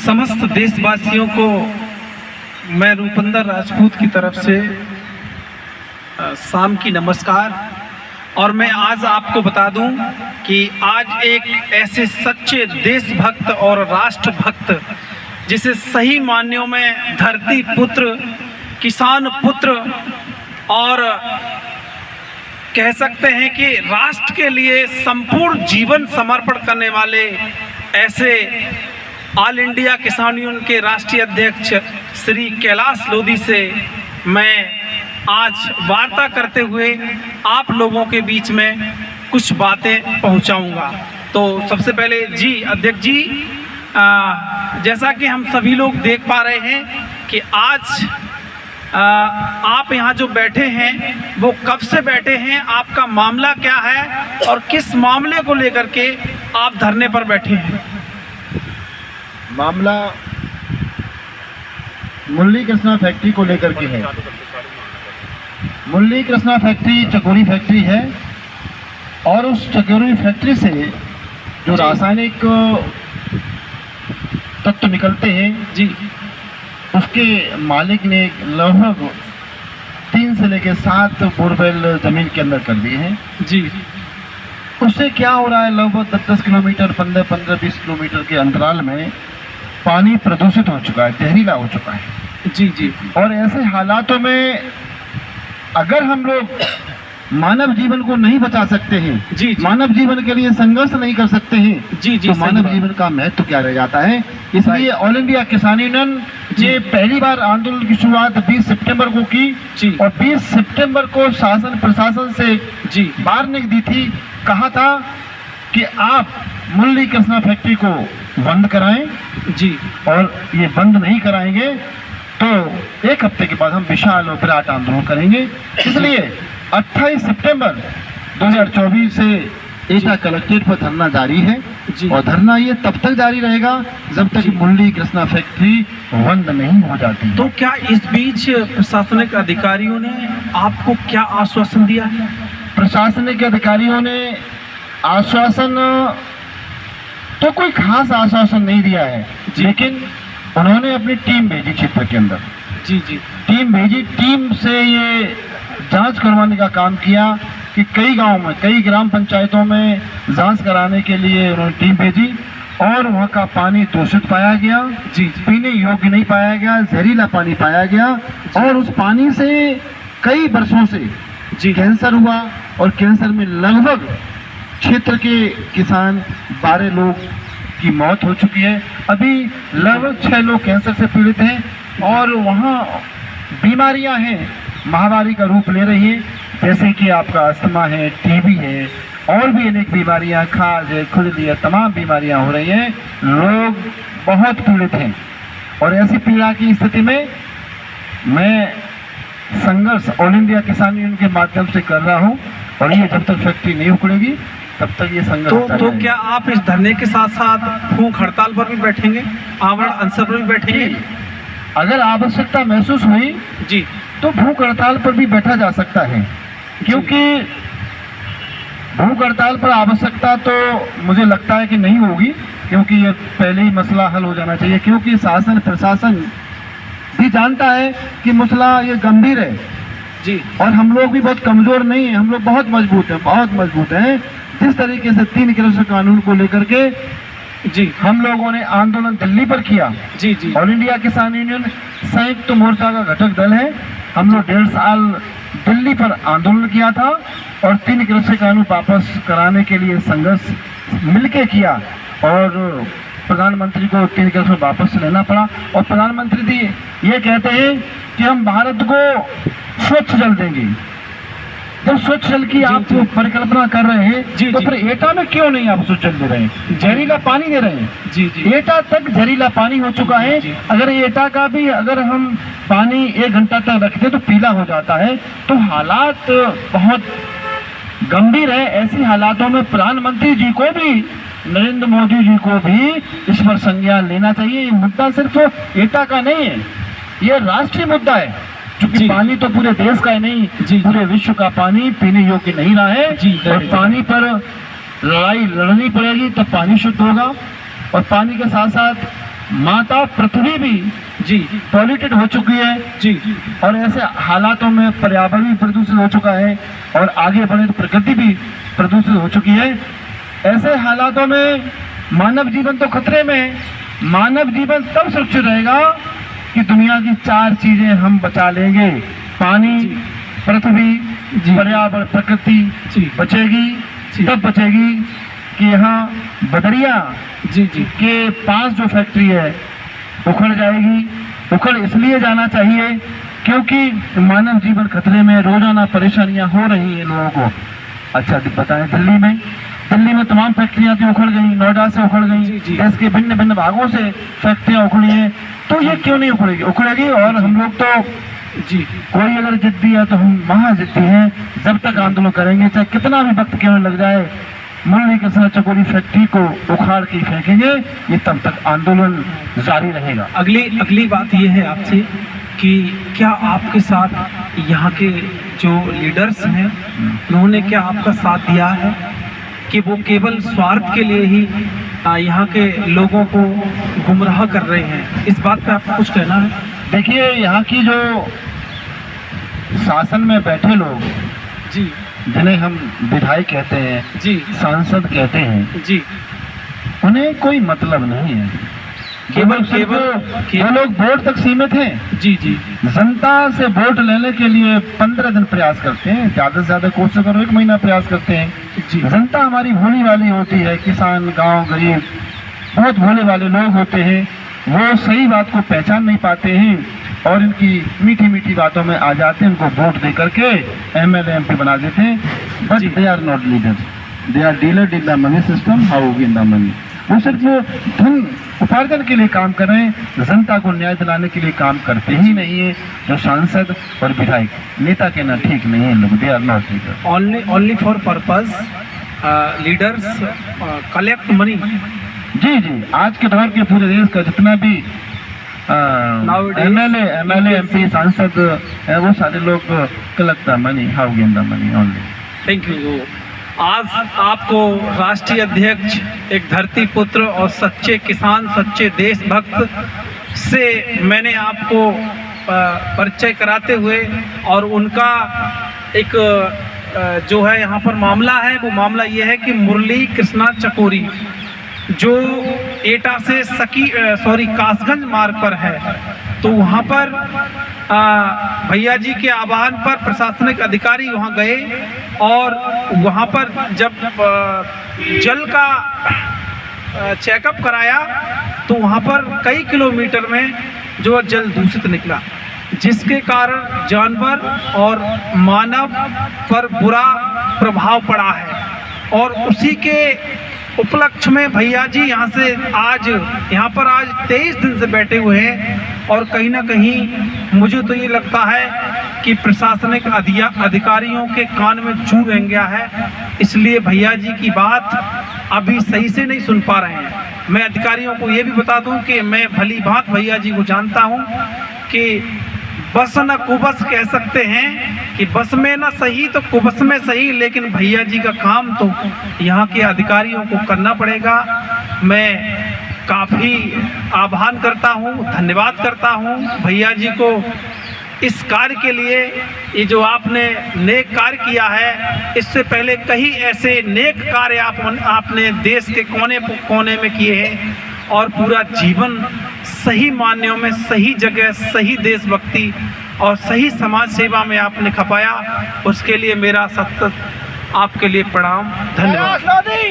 समस्त देशवासियों को मैं रूपंदर राजपूत की तरफ से शाम की नमस्कार। और मैं आज आपको बता दूं कि आज एक ऐसे सच्चे देशभक्त और राष्ट्रभक्त, जिसे सही मायनों में धरती पुत्र, किसान पुत्र और कह सकते हैं कि राष्ट्र के लिए संपूर्ण जीवन समर्पण करने वाले ऐसे ऑल इंडिया किसान यूनियन के राष्ट्रीय अध्यक्ष श्री कैलाश लोधी से मैं आज वार्ता करते हुए आप लोगों के बीच में कुछ बातें पहुंचाऊंगा। तो सबसे पहले जी अध्यक्ष जी, जैसा कि हम सभी लोग देख पा रहे हैं कि आज आप यहाँ जो बैठे हैं वो कब से बैठे हैं, आपका मामला क्या है और किस मामले को लेकर के आप धरने पर बैठे हैं? मामला मुरली कृष्णा फैक्ट्री को लेकर के है। मुरली कृष्णा फैक्ट्री चकोरी फैक्ट्री है और उस चकोरी फैक्ट्री से जो रासायनिक तत्व निकलते हैं जी, उसके मालिक ने लगभग 3 से लेकर 7 बोरवेल जमीन के अंदर कर दिए हैं जी। उससे क्या हो रहा है, लगभग 10-10 किलोमीटर 15-20 किलोमीटर के अंतराल में पानी प्रदूषित हो चुका है, जहरीला हो चुका है जी जी। और ऐसे हालातों में अगर हम लोग मानव जीवन को नहीं बचा सकते हैं जी, मानव जीवन के लिए संघर्ष नहीं कर सकते हैं जी जी, तो मानव जीवन का महत्व क्या रह जाता है। इसलिए ऑल इंडिया किसान यूनियन ये पहली बार आंदोलन की शुरुआत 20 सितंबर को की जी, और 20 सितंबर को शासन प्रशासन से जी वार्निंग दी थी, कहा था कि आप मुरली कृष्णा फैक्ट्री को बंद कराएं जी, और ये बंद नहीं कराएंगे तो 1 हफ्ते के बाद हम विशाल और विराट आंदोलन करेंगे। इसलिए 28 सितंबर 2024 से एटा कलेक्ट्रेट पर धरना जारी है जी, और धरना ये तब तक जारी रहेगा जब तक मुरली कृष्णा फैक्ट्री बंद नहीं हो जाती। तो क्या इस बीच प्रशासनिक अधिकारियों ने आपको क्या आश्वासन दिया है? प्रशासनिक अधिकारियों ने आश्वासन तो कोई खास आश्वासन नहीं दिया है, लेकिन उन्होंने अपनी टीम भेजी क्षेत्र के अंदर जी जी, टीम भेजी। टीम से ये जांच करवाने का काम किया कि कई गांव में, कई ग्राम पंचायतों में जांच कराने के लिए उन्होंने टीम भेजी, और वहाँ का पानी दूषित पाया गया जी, पीने योग्य नहीं पाया गया, जहरीला पानी पाया गया, और उस पानी से कई वर्षों से जी कैंसर हुआ, और कैंसर में लगभग क्षेत्र के किसान 12 लोग की मौत हो चुकी है। अभी लगभग 6 लोग कैंसर से पीड़ित हैं, और वहाँ बीमारियां हैं, महामारी का रूप ले रही है, जैसे कि आपका अस्थमा है, टीबी है, और भी अनेक बीमारियां, खाज है, खुजली है, तमाम बीमारियां हो रही हैं। लोग बहुत पीड़ित हैं, और ऐसी पीड़ा की स्थिति में मैं संघर्ष ऑल इंडिया किसान यूनियन के माध्यम से कर रहा हूँ, और ये जब तक फैक्ट्री नहीं उखड़ेगी तब तक ये संघर्ष तो क्या आप इस धरने के साथ साथ भूख हड़ताल पर भी बैठेंगे, आवरण अनशन पर भी बैठेंगे? अगर आवश्यकता महसूस हुई जी तो भूख हड़ताल पर भी बैठा जा सकता है, क्योंकि भूख हड़ताल पर आवश्यकता तो मुझे लगता है कि नहीं होगी, क्योंकि ये पहले ही मसला हल हो जाना चाहिए, क्योंकि शासन प्रशासन भी जानता है कि मसला ये गंभीर है जी, और हम लोग भी बहुत कमजोर नहीं हैं, हम लोग बहुत मजबूत हैं, बहुत मजबूत हैं। जिस तरीके से 3 कृषि कानून को लेकर के जी हम लोगों ने आंदोलन दिल्ली पर किया जी जी, ऑल इंडिया किसान यूनियन संयुक्त मोर्चा का घटक दल है, हम लोग 1.5 साल दिल्ली पर आंदोलन किया था, और 3 कृषि कानून वापस कराने के लिए संघर्ष मिलके किया, और प्रधानमंत्री को 3 कृषि वापस लेना पड़ा। और प्रधानमंत्री जी ये कहते हैं कि हम भारत को स्वच्छ जल देंगे। जब स्वच्छ जल की आप परिकल्पना कर रहे हैं तो फिर एटा में क्यों नहीं आप स्वच्छ जल दे रहे हैं, जहरीला पानी दे रहे हैं जी जी। एटा तक जहरीला पानी हो चुका है, अगर एटा का भी अगर हम पानी 1 घंटा तक रखते तो पीला हो जाता है। तो हालात बहुत गंभीर है। ऐसी हालातों में प्रधानमंत्री जी को भी, नरेंद्र मोदी जी को भी इस पर संज्ञान लेना चाहिए। ये मुद्दा सिर्फ एटा का नहीं है, ये राष्ट्रीय मुद्दा है, क्योंकि पानी तो पूरे देश का ही नहीं, पूरे विश्व का पानी पीने योग्य नहीं रहा है, और पानी पर लड़ाई लड़नी पड़ेगी तब पानी शुद्ध होगा। और पानी के साथ साथ माता पृथ्वी भी जी पॉल्यूटेड हो चुकी है जी और ऐसे हालातों में पर्यावरण भी प्रदूषित हो चुका है और आगे बढ़े तो प्रकृति भी प्रदूषित हो चुकी है। ऐसे हालातों में मानव जीवन तो खतरे में है। मानव जीवन तब सुरक्षित रहेगा कि दुनिया की 4 चीजें हम बचा लेंगे। पानी, पृथ्वी, पर्यावरण, प्रकृति बचेगी। तब बचेगी कि यहाँ बदरिया के पास जो फैक्ट्री है उखड़ जाएगी। उखड़ इसलिए जाना चाहिए क्योंकि मानव जीवन खतरे में, रोजाना परेशानियां हो रही हैं लोगों को। अच्छा बताएं, दिल्ली में तमाम फैक्ट्रियां थी, उखड़ गई। नोएडा से उखड़ गई, देश के भिन्न भिन्न भागों से फैक्ट्रियां उखड़ी हैं। तो ये क्यों नहीं उखड़ेगी? उखड़ेगी। और हम लोग तो कोई अगर जिद्दी है तो हम वहां जिद्दी हैं। जब तक आंदोलन करेंगे, चाहे कितना भी वक्त क्यों लग जाए, मुरली कृष्णा चकोरी फैक्ट्री को उखाड़ के फेंकेंगे। ये तब तक आंदोलन जारी रहेगा। अगली बात ये है आपसे कि क्या आपके साथ यहाँ के जो लीडर्स हैं उन्होंने क्या आपका साथ दिया है कि वो केवल स्वार्थ के लिए ही यहाँ के लोगों को गुमराह कर रहे हैं? इस बात पे आपको कुछ कहना है? देखिए, यहाँ की जो शासन में बैठे लोग जिन्हें हम विधायक कहते हैं, सांसद कहते हैं, उन्हें कोई मतलब नहीं है। केवल लोग वोट तक सीमित हैं। जनता से वोट लेने के लिए 15 दिन प्रयास करते हैं, ज्यादा से ज्यादा कोशिश करो 1 महीना प्रयास करते हैं। जनता हमारी भोली वाली होती है, किसान, गांव, गरीब बहुत भोले वाले लोग होते हैं। वो सही बात को पहचान नहीं पाते हैं और इनकी मीठी मीठी बातों में आ जाते हैं, उनको वोट दे करके MLA MP बना देते हैं। But they are not leaders, they are dealer in the money system. How in the money, वो सिर्फ धन उपार्जन के लिए काम कर रहे हैं, जनता को न्याय दिलाने के लिए काम करते ही नहीं है। जो सांसद और विधायक, नेता कहना ठीक नहीं है लोग, they are not leader. Only for purpose leaders collect money. जी, आज के दौर के पूरे देश का जितना भी MLA MP सांसद है, वो सारे लोग collect the money, how gain the money only. Thank you. आज आपको राष्ट्रीय अध्यक्ष, एक धरती पुत्र और सच्चे किसान, सच्चे देशभक्त से मैंने आपको परिचय कराते हुए और उनका एक जो है यहाँ पर मामला है, वो मामला ये है कि मुरली कृष्णा चकोरी जो एटा से कासगंज मार्ग पर है, तो वहाँ पर भैया जी के आह्वान पर प्रशासनिक अधिकारी वहाँ गए और वहाँ पर जब जल का चेकअप कराया तो वहाँ पर कई किलोमीटर में जो जल दूषित निकला, जिसके कारण जानवर और मानव पर बुरा प्रभाव पड़ा है। और उसी के उपलक्ष्य में भैया जी यहाँ पर आज 23 दिन से बैठे हुए हैं और कहीं ना कहीं मुझे तो ये लगता है कि प्रशासनिक अधिकारियों के कान में जू रेंग गया है, इसलिए भैया जी की बात अभी सही से नहीं सुन पा रहे हैं। मैं अधिकारियों को ये भी बता दूं कि मैं भली बात भैया जी को जानता हूं कि बस न कुबस कह सकते हैं कि बस में ना सही तो कुबस में सही, लेकिन भैया जी का काम तो यहाँ के अधिकारियों को करना पड़ेगा। मैं काफ़ी आभार करता हूँ, धन्यवाद करता हूँ भैया जी को इस कार्य के लिए। ये जो आपने नेक कार्य किया है, इससे पहले कई ऐसे नेक कार्य आपने देश के कोने कोने में किए हैं और पूरा जीवन सही मायनों में, सही जगह, सही देशभक्ति और सही समाज सेवा में आपने खपाया। उसके लिए मेरा सतत आपके लिए प्रणाम, धन्यवाद।